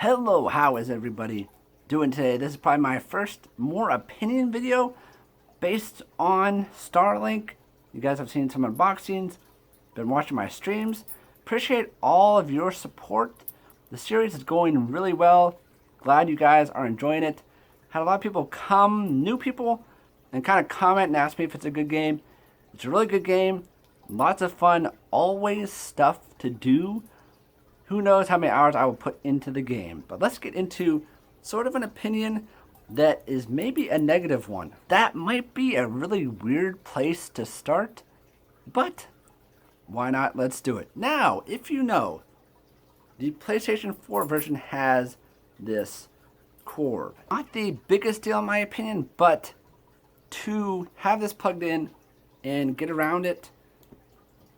Hello, how is everybody doing today? This is probably my first more opinion video based on STARLINK. You guys have seen some unboxings, been watching my streams. Appreciate all of your support. The series is going really well. Glad you guys are enjoying it. Had a lot of people come, new people, and kind of comment and ask me if it's a good game. It's a really good game. Lots of fun. Always stuff to do. Who knows how many hours I will put into the game. But let's get into sort of an opinion that is maybe a negative one. That might be a really weird place to start, but why not? Let's do it. Now, if you know, the PlayStation 4 version has this cord. Not the biggest deal in my opinion, but to have this plugged in and get around it,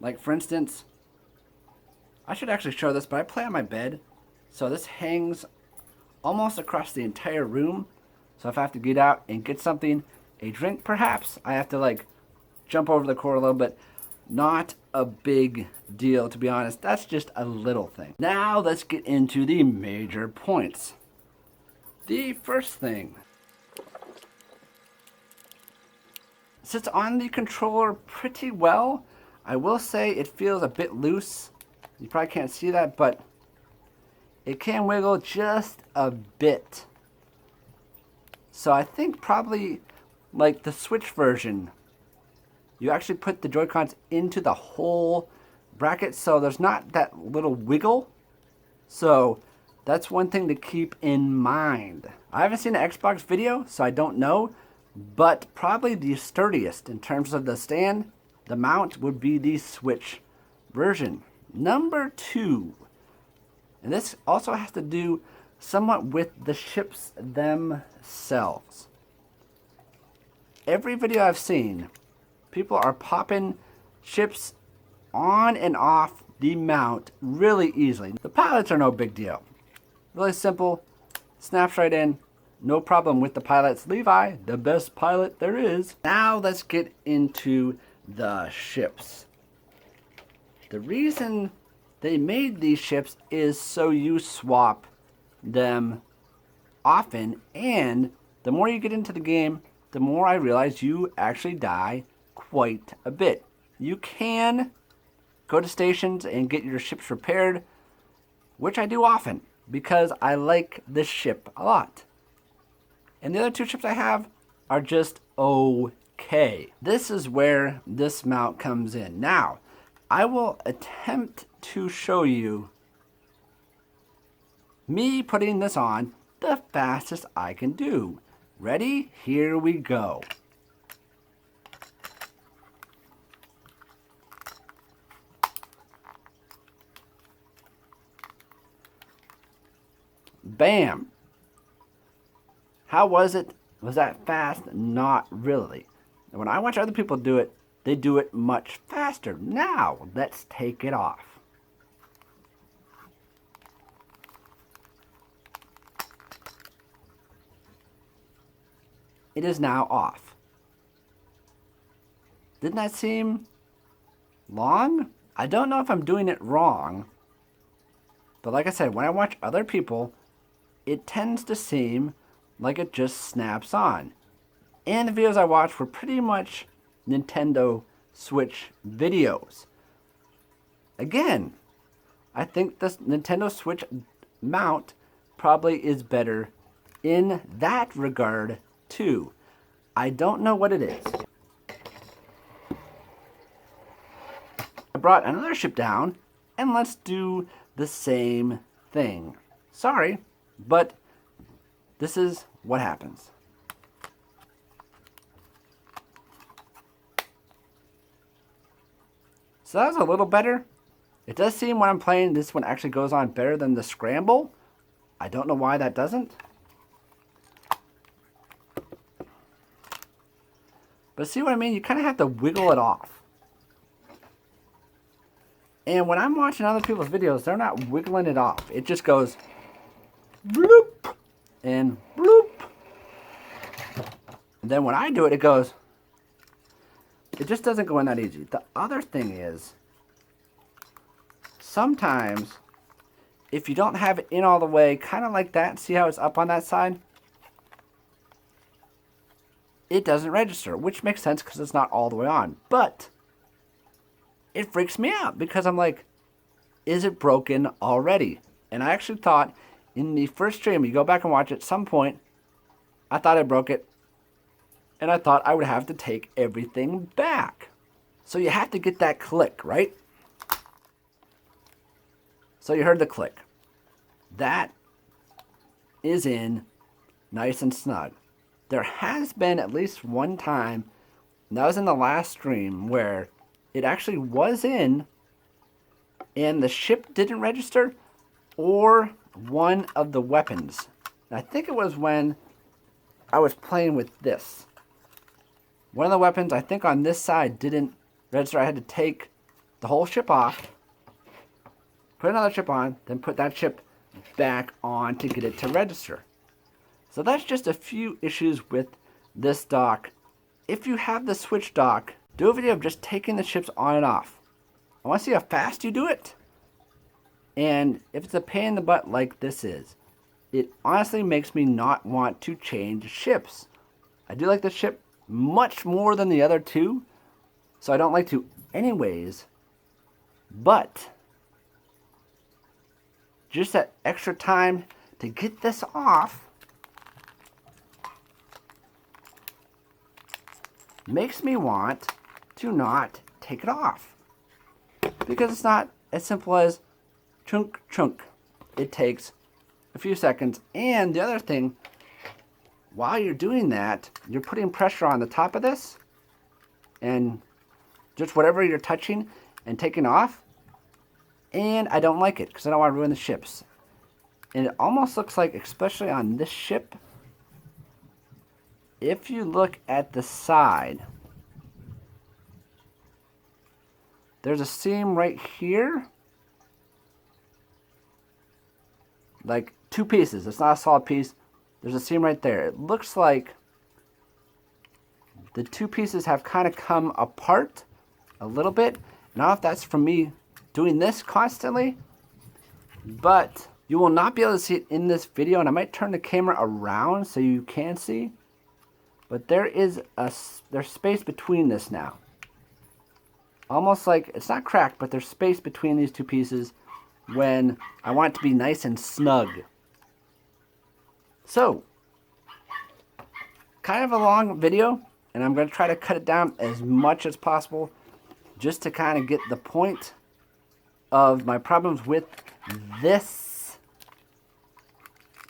like for instance, I should actually show this, but I play on my bed, so this hangs almost across the entire room. So if I have to get out and get something, a drink perhaps, I have to like jump over the cord a little bit. Not a big deal, to be honest. That's just a little thing. Now let's get into the major points. The first thing, sits on the controller pretty well. I will say it feels a bit loose. You probably can't see that, but it can wiggle just a bit. So I think probably like the Switch version, you actually put the Joy-Cons into the whole bracket, so there's not that little wiggle. So that's one thing to keep in mind. I haven't seen an Xbox video, so I don't know, but probably the sturdiest in terms of the stand, the mount, would be the Switch version. Number 2, and this also has to do somewhat with the ships themselves. Every video I've seen, people are popping ships on and off the mount really easily. The pilots are no big deal. Really simple, snaps right in, no problem with the pilots. Levi, the best pilot there is. Now let's get into the ships. The reason they made these ships is so you swap them often, and the more you get into the game, the more I realize you actually die quite a bit. You can go to stations and get your ships repaired, which I do often because I like this ship a lot. And the other 2 ships I have are just okay. This is where this mount comes in. Now, I will attempt to show you me putting this on the fastest I can do. Ready? Here we go. Bam! How was it? Was that fast? Not really. When I watch other people do it, they do it much faster. Now, let's take it off. It is now off. Didn't that seem long? I don't know if I'm doing it wrong, but like I said, when I watch other people, it tends to seem like it just snaps on. And the videos I watched were pretty much Nintendo Switch videos. Again, I think this Nintendo Switch mount probably is better in that regard too. I don't know what it is. I brought another ship down, and let's do the same thing. Sorry, but this is what happens. So that was a little better. It does seem when I'm playing, this one actually goes on better than the scramble. I don't know why that doesn't. But see what I mean? You kind of have to wiggle it off. And when I'm watching other people's videos, they're not wiggling it off. It just goes bloop and bloop. And then when I do it, it goes. It just doesn't go in that easy. The other thing is, sometimes if you don't have it in all the way, kind of like that, see how it's up on that side? It doesn't register, which makes sense because it's not all the way on. But it freaks me out because I'm like, is it broken already? And I actually thought in the first stream, you go back and watch it, at some point, I thought I broke it. And I thought I would have to take everything back. So you have to get that click, right? So you heard the click. That is in nice and snug. There has been at least one time, and that was in the last stream, where it actually was in and the ship didn't register, or one of the weapons. And I think it was when I was playing with this. One of the weapons, I think on this side, didn't register. I had to take the whole ship off, put another chip on, then put that chip back on to get it to register. So that's just a few issues with this dock. If you have the Switch dock, do a video of just taking the chips on and off. I want to see how fast you do it. And if it's a pain in the butt like this is, it honestly makes me not want to change ships. I do like the ship much more than the other two, so I don't like to anyways. But just that extra time to get this off makes me want to not take it off. Because it's not as simple as chunk, chunk. It takes a few seconds. And the other thing, while you're doing that, you're putting pressure on the top of this. And just whatever you're touching and taking off. And I don't like it because I don't want to ruin the ships. And it almost looks like, especially on this ship, if you look at the side, there's a seam right here. Like 2 pieces. It's not a solid piece. There's a seam right there. It looks like the 2 pieces have kind of come apart a little bit. I don't know if that's from me doing this constantly, but you will not be able to see it in this video, and I might turn the camera around so you can see. But there's space between this now. Almost like, it's not cracked, but there's space between these 2 pieces when I want it to be nice and snug. So, kind of a long video, and I'm going to try to cut it down as much as possible just to kind of get the point of my problems with this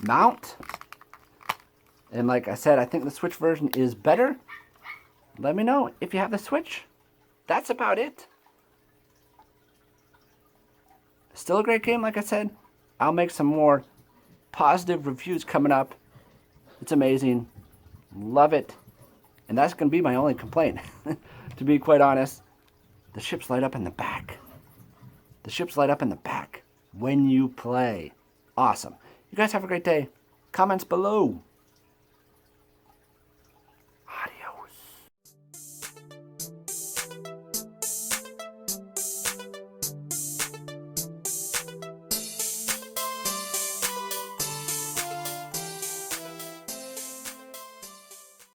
mount. And like I said, I think the Switch version is better. Let me know if you have the Switch. That's about it. Still a great game, like I said. I'll make some more positive reviews coming up. It's amazing. Love it. And that's going to be my only complaint, to be quite honest. The ships light up in the back. The ships light up in the back when you play. Awesome. You guys have a great day. Comments below.